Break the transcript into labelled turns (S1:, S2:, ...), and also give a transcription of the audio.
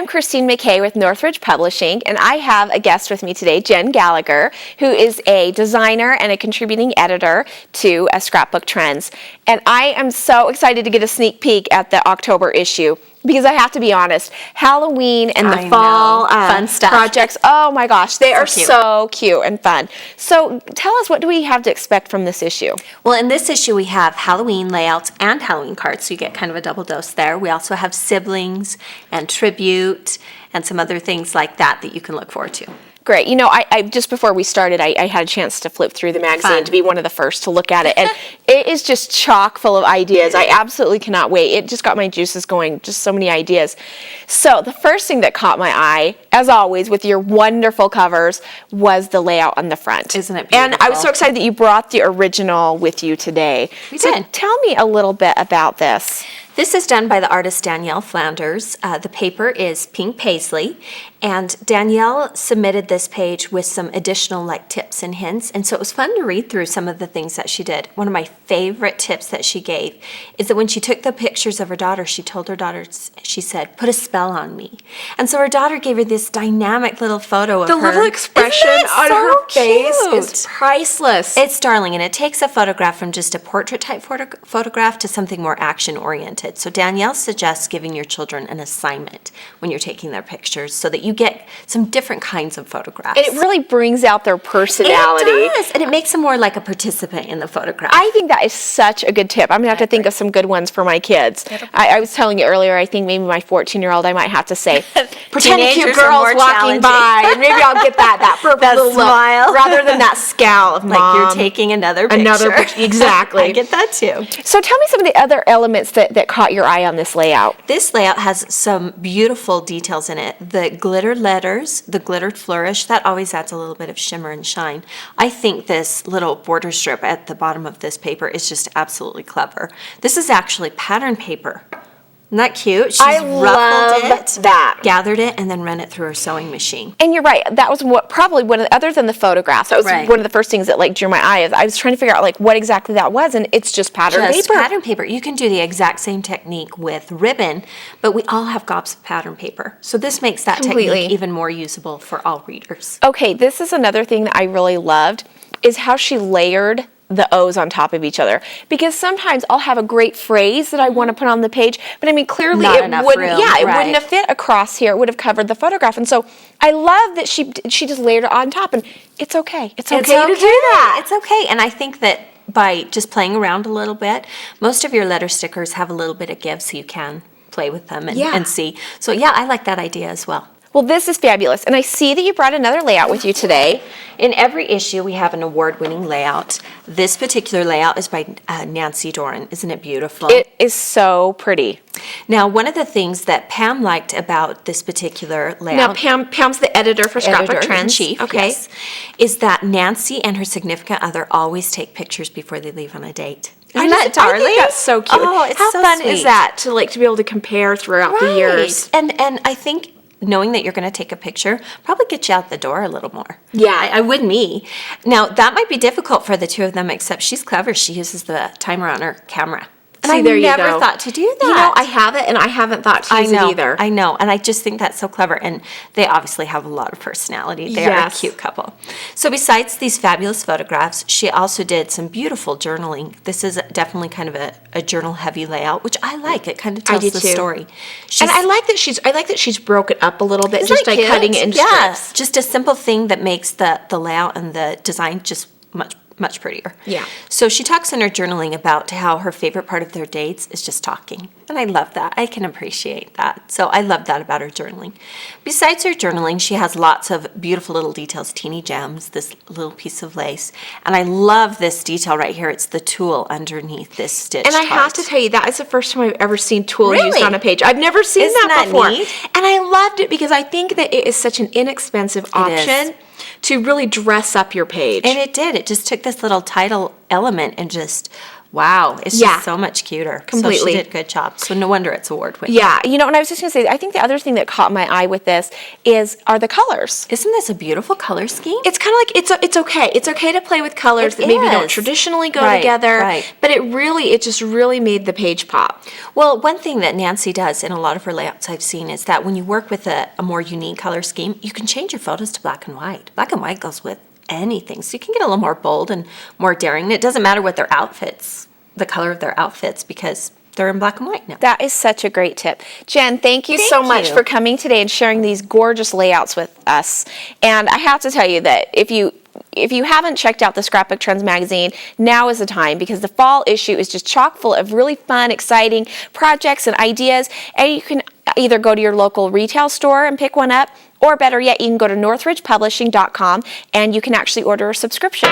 S1: I'm Christine McKay with Northridge Publishing, and I have a guest with me today, Jen Gallagher, who is a designer and a contributing editor to Scrapbook Trends. And I am so excited to get a sneak peek at the October issue, because I have to be honest, Halloween and the fall
S2: fun stuff
S1: projects, oh my gosh, they are
S2: cute.
S1: so cute and fun. So tell us, what do we have to expect from this issue?
S2: Well, in this issue, we have Halloween layouts and Halloween cards, so you get kind of a double dose there. We also have siblings and tribute and some other things like that that you can look forward to.
S1: Great. You know, I just before we started, I had a chance to flip through the magazine
S2: Fun.
S1: to be one of the first to look at it. And it is just chock full of ideas. I absolutely cannot wait. It just got my juices going, just so many ideas. So the first thing that caught my eye, as always, with your wonderful covers, was the layout on the front.
S2: Isn't it beautiful?
S1: And I was so excited that you brought the original with you today.
S2: We
S1: so
S2: did.
S1: Tell me a little bit about this.
S2: This is done by the artist Danielle Flanders. The paper is pink paisley, and Danielle submitted this page with some additional tips and hints, and so it was fun to read through some of the things that she did. One of my favorite tips that she gave is that when she took the pictures of her daughter, she told her daughter, she said, "Put a spell on me." And so her daughter gave her this dynamic little photo of her.
S1: The little expression on her face is priceless.
S2: It's darling, and it takes a photograph from just a portrait type photograph to something more action oriented. So Danielle suggests giving your children an assignment when you're taking their pictures so that you get some different kinds of photographs.
S1: And it really brings out their personality.
S2: It does, and it makes them more like a participant in the photograph.
S1: I think that is such a good tip. I'm going to have to think of some good ones for my kids. I was telling you earlier, I think maybe my 14-year-old, I might have to say, pretend a cute
S2: Teenagers are
S1: girl's
S2: more
S1: walking
S2: challenging.
S1: by, and maybe I'll get that perfect
S2: That
S1: little
S2: smile.
S1: look, rather than that scowl of
S2: like
S1: mom.
S2: you're taking another picture.
S1: Exactly.
S2: I get that too.
S1: So tell me some of the other elements that caught your eye on this layout.
S2: This layout has some beautiful details in it. The glitter letters, the glittered flourish, that always adds a little bit of shimmer and shine. I think this little border strip at the bottom of this paper is just absolutely clever. This is actually pattern paper. Isn't that cute? She's
S1: I
S2: ruffled
S1: love
S2: it,
S1: that.
S2: gathered it, and then run it through her sewing machine.
S1: And you're right. That was probably one of the, other than the photographs, that was
S2: Right.
S1: one of the first things that drew my eye. I was trying to figure out what exactly that was, and it's just pattern
S2: Just
S1: paper.
S2: pattern paper. You can do the exact same technique with ribbon, but we all have gobs of pattern paper. So this makes that
S1: Completely.
S2: technique even more usable for all readers.
S1: Okay, this is another thing that I really loved, is how she layered the O's on top of each other. Because sometimes I'll have a great phrase that I want to put on the page, but I mean, clearly
S2: Not
S1: it
S2: enough
S1: wouldn't,
S2: room,
S1: it
S2: right.
S1: wouldn't have fit across here. It would have covered the photograph. And so I love that she just layered it on top, and it's okay. It's okay to do that.
S2: It's okay. And I think that by just playing around a little bit, most of your letter stickers have a little bit of give, so you can play with them and see. So yeah, I like that idea as well.
S1: Well, this is fabulous. And I see that you brought another layout with you today.
S2: In every issue, we have an award-winning layout. This particular layout is by Nancy Doran. Isn't it beautiful?
S1: It is so pretty.
S2: Now, one of the things that Pam liked about this particular layout...
S1: Now, Pam's the editor for Scrapbook Trends.
S2: Editor-in-chief,
S1: Okay.
S2: yes, is that Nancy and her significant other always take pictures before they leave on a date. Isn't that darling?
S1: I think that's so cute.
S2: Oh, it's
S1: How
S2: so
S1: fun
S2: sweet.
S1: is that to be able to compare throughout the years?
S2: And I think knowing that you're going to take a picture probably gets you out the door a little more.
S1: Yeah.
S2: I would me. Now, that might be difficult for the two of them, except she's clever. She uses the timer on her camera. And I never thought to do that.
S1: You know, I have it, and I haven't thought to use it either.
S2: I know, and I just think that's so clever, and they obviously have a lot of personality. They are a cute couple. So besides these fabulous photographs, she also did some beautiful journaling. This is definitely kind of a journal-heavy layout, which I like. It kind of tells the story.
S1: And I like that she's broken up a little bit, just by cutting it in strips.
S2: Just a simple thing that makes the layout and the design just much prettier.
S1: Yeah.
S2: So she talks in her journaling about how her favorite part of their dates is just talking. And I love that. I can appreciate that. So I love that about her journaling. Besides her journaling, she has lots of beautiful little details, teeny gems, this little piece of lace. And I love this detail right here. It's the tulle underneath this stitch.
S1: And I have to tell you, that is the first time I've ever seen tulle used on a page. I've never seen
S2: Isn't
S1: that before.
S2: neat?
S1: And I loved it because I think that it is such an inexpensive option to really dress up your page.
S2: And it did. It just took this little title element and just Wow, it's
S1: Yeah.
S2: just so much cuter.
S1: Completely.
S2: So she did a good job. So no wonder it's award-winning.
S1: Yeah, you know, and I was just gonna say, I think the other thing that caught my eye with this are the colors.
S2: Isn't this a beautiful color scheme?
S1: It's kind of like it's okay. It's okay to play with colors
S2: It
S1: that maybe don't
S2: is.
S1: traditionally go
S2: Right,
S1: together.
S2: right.
S1: But it just really made the page pop.
S2: Well, one thing that Nancy does in a lot of her layouts I've seen is that when you work with a more unique color scheme, you can change your photos to black and white. Black and white goes with anything. So you can get a little more bold and more daring. And it doesn't matter what their outfits, the color of their outfits, because they're in black and white now.
S1: That is such a great tip. Jen, thank you so
S2: Thank
S1: much
S2: you.
S1: for coming today and sharing these gorgeous layouts with us. And I have to tell you that if you haven't checked out the Scrapbook Trends magazine, now is the time, because the fall issue is just chock full of really fun, exciting projects and ideas. And you can either go to your local retail store and pick one up, or better yet, you can go to northridgepublishing.com and you can actually order a subscription.